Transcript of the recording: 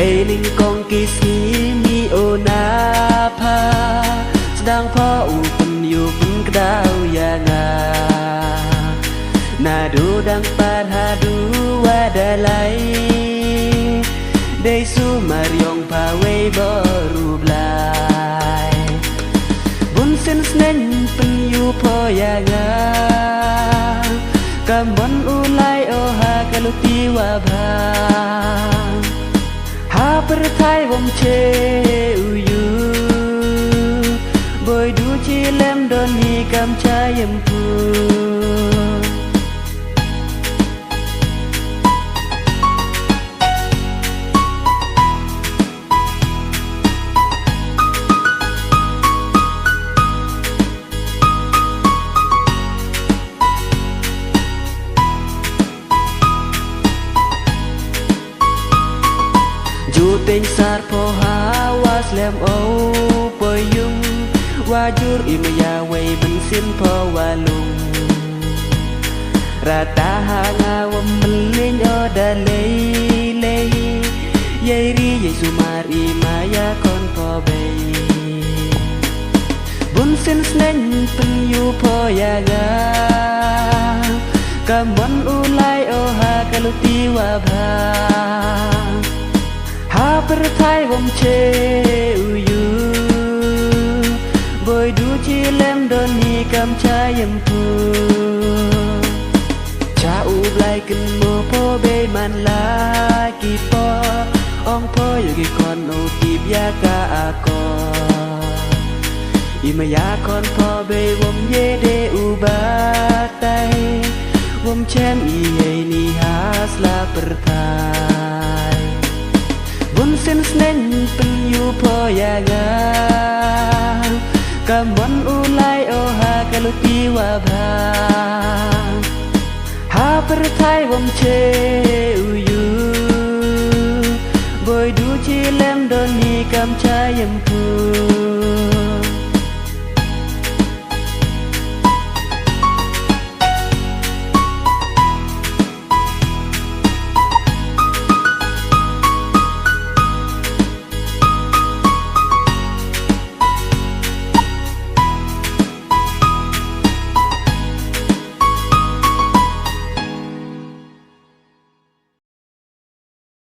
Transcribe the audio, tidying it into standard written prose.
ninh con kỳ sĩ mi ô na pa sedang po upen yu pen kedau ya nga nadu dang parhadu wadalai desu mariong pawe baru blai bun sen snen pen yu po ya nga kamon ulai oha kaluti wabha ha perthai wom che uyu boy du chi lem don hi kam chayem pu Ju tình sar po ha was lem o po yung wajur imaya way ben sin po walung rata ha nga wam melin o da lei lei yai ri yai sumar imaya kon po bay bun sin snen pen yu po ya ga kamon ulai o ha kaluti wa bha ha perthai wom che uyu boy du chi lem don hi kam chayem pu cha u blai kin mo po be man la ki po ong po yu ki kon o tip ya ka a ko imaya kon po be wom ye de u ba tai wom chen i ye ni has la perthai bun sen snen pen yu po ya ga kamon ulai o ha kaluti wa bha ha perthai wom che uyu boy du chi lem don hi kam chayem pu